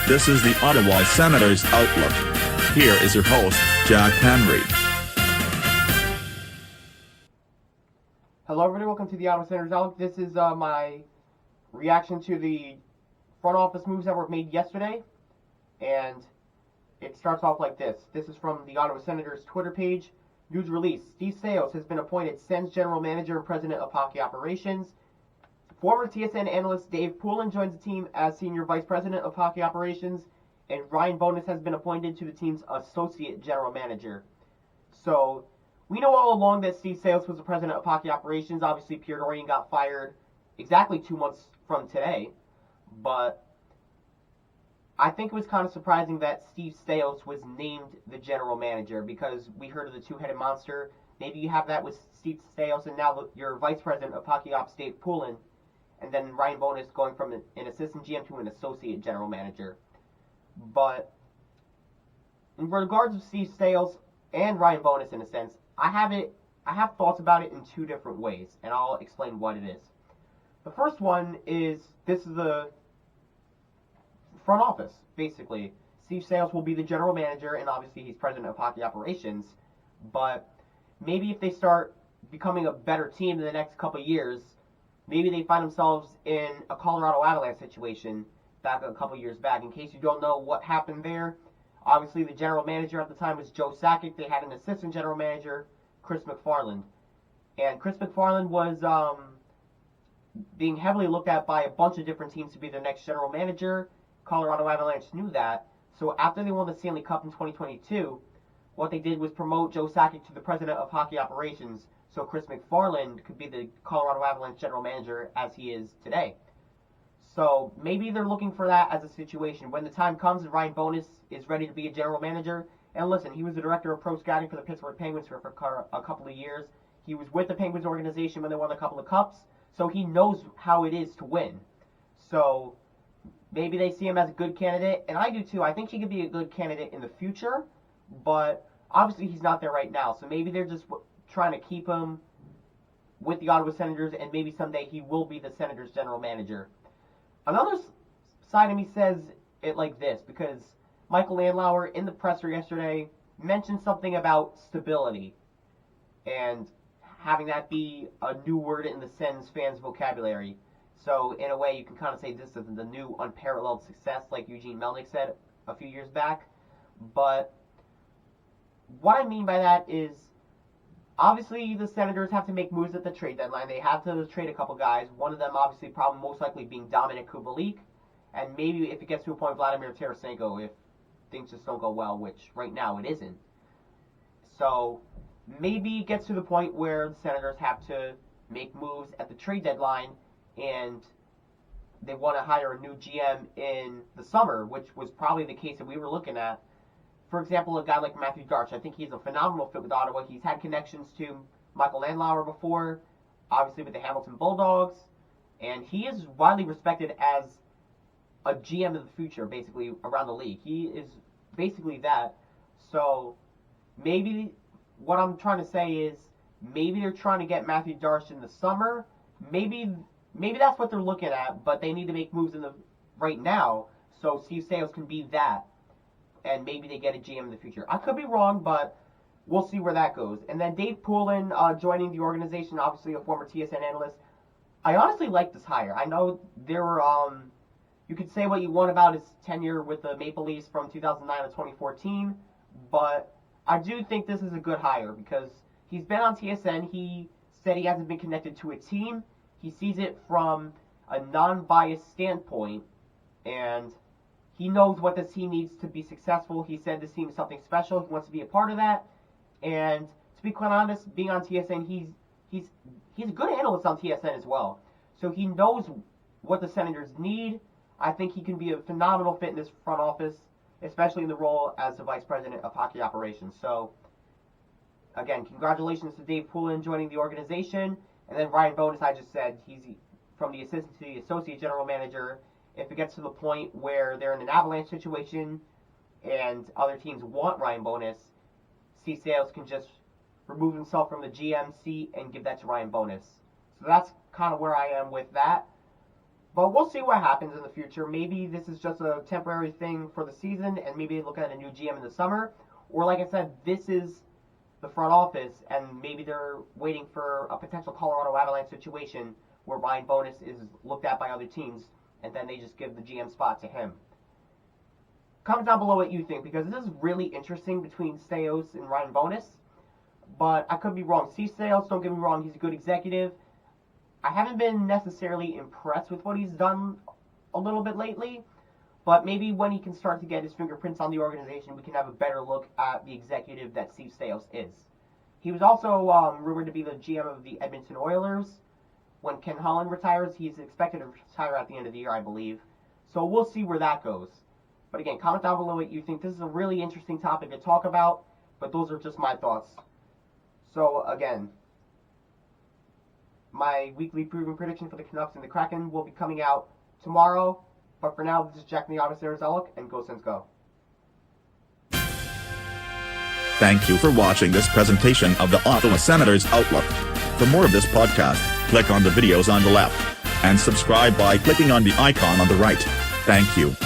This is the Ottawa Senators Outlook. Here is your host, Jack Henry. Hello everybody, welcome to the Ottawa Senators Outlook. This is my reaction to the front office moves that were made yesterday. And it starts off like this. This is from the Ottawa Senators Twitter page. News release. Steve Sales has been appointed Sens General Manager and President of Hockey Operations. Former TSN analyst Dave Poulin joins the team as Senior Vice President of Hockey Operations. And Ryan Bowness has been appointed to the team's Associate General Manager. So, we know all along that Steve Sales was the President of Hockey Operations. Obviously, Pierre Dorion got fired exactly 2 months from today. But I think it was kind of surprising that Steve Sales was named the general manager because we heard of the two-headed monster. Maybe you have that with Steve Sales and now your vice president of Hockey Ops, Dave Poulin, and then Ryan Bowness going from an assistant GM to an associate general manager. But in regards to Steve Sales and Ryan Bowness, in a sense, I have thoughts about it in two different ways, and I'll explain what it is. The first one is this is the front office, basically. Steve Sales will be the general manager, and obviously he's president of hockey operations. But maybe if they start becoming a better team in the next couple of years, maybe they find themselves in a Colorado Avalanche situation back a couple of years back. In case you don't know what happened there, obviously the general manager at the time was Joe Sakic. They had an assistant general manager, Chris McFarland. And Chris McFarland was being heavily looked at by a bunch of different teams to be their next general manager. Colorado Avalanche knew that. So after they won the Stanley Cup in 2022, what they did was promote Joe Sakic to the president of hockey operations so Chris McFarland could be the Colorado Avalanche general manager as he is today. So maybe they're looking for that as a situation. When the time comes and Ryan Bowness is ready to be a general manager, and listen, he was the director of pro scouting for the Pittsburgh Penguins for a couple of years. He was with the Penguins organization when they won a couple of cups, so he knows how it is to win. So maybe they see him as a good candidate, and I do too. I think he could be a good candidate in the future, but obviously he's not there right now. So maybe they're just trying to keep him with the Ottawa Senators, and maybe someday he will be the Senators' general manager. Another side of me says it like this, because Michael Landauer in the presser yesterday mentioned something about stability, and having that be a new word in the Sens fans' vocabulary. So, in a way, you can kind of say this is the new unparalleled success, like Eugene Melnyk said a few years back. But what I mean by that is, obviously, the Senators have to make moves at the trade deadline. They have to trade a couple guys. One of them, obviously, probably most likely being Dominic Kubalik. And maybe if it gets to a point, Vladimir Tarasenko, if things just don't go well, which right now it isn't. So, maybe it gets to the point where the Senators have to make moves at the trade deadline, and they want to hire a new GM in the summer, which was probably the case that we were looking at. For example, a guy like Matthew Darch, I think he's a phenomenal fit with Ottawa. He's had connections to Michael Landauer before, obviously with the Hamilton Bulldogs, and he is widely respected as a GM of the future, basically, around the league. He is basically that. So maybe what I'm trying to say is maybe they're trying to get Matthew Darch in the summer. Maybe that's what they're looking at, but they need to make moves right now so Steve Sales can be that, and maybe they get a GM in the future. I could be wrong, but we'll see where that goes. And then Dave Poulin joining the organization, obviously a former TSN analyst. I honestly like this hire. I know there were, you could say what you want about his tenure with the Maple Leafs from 2009 to 2014, but I do think this is a good hire because he's been on TSN. He said he hasn't been connected to a team. He sees it from a non-biased standpoint, and he knows what this team needs to be successful. He said this team is something special. He wants to be a part of that. And to be quite honest, being on TSN, he's a good analyst on TSN as well. So he knows what the Senators need. I think he can be a phenomenal fit in this front office, especially in the role as the Vice President of Hockey Operations. So, again, congratulations to Dave Poulin joining the organization. And then Ryan Bowness, I just said, he's from the assistant to the associate general manager. If it gets to the point where they're in an Avalanche situation and other teams want Ryan Bowness, Steve Sales can just remove himself from the GM seat and give that to Ryan Bowness. So that's kind of where I am with that. But we'll see what happens in the future. Maybe this is just a temporary thing for the season, and maybe they look at a new GM in the summer. Or like I said, this is the front office, and maybe they're waiting for a potential Colorado Avalanche situation where Ryan Bowness is looked at by other teams, and then they just give the GM spot to him. Comment down below what you think, because this is really interesting between Staios and Ryan Bowness. But I could be wrong. See Staios, don't get me wrong, he's a good executive. I haven't been necessarily impressed with what he's done a little bit lately, but maybe when he can start to get his fingerprints on the organization, we can have a better look at the executive that Steve Staios is. He was also rumored to be the GM of the Edmonton Oilers. When Ken Holland retires, he's expected to retire at the end of the year, I believe. So we'll see where that goes. But again, comment down below what you think. This is a really interesting topic to talk about, but those are just my thoughts. So again, my weekly proven prediction for the Canucks and the Kraken will be coming out tomorrow. But for now, this is Jack from the Ottawa Senators Outlook, and go Sens go. Thank you for watching this presentation of the Ottawa Senators Outlook. For more of this podcast, click on the videos on the left, and subscribe by clicking on the icon on the right. Thank you.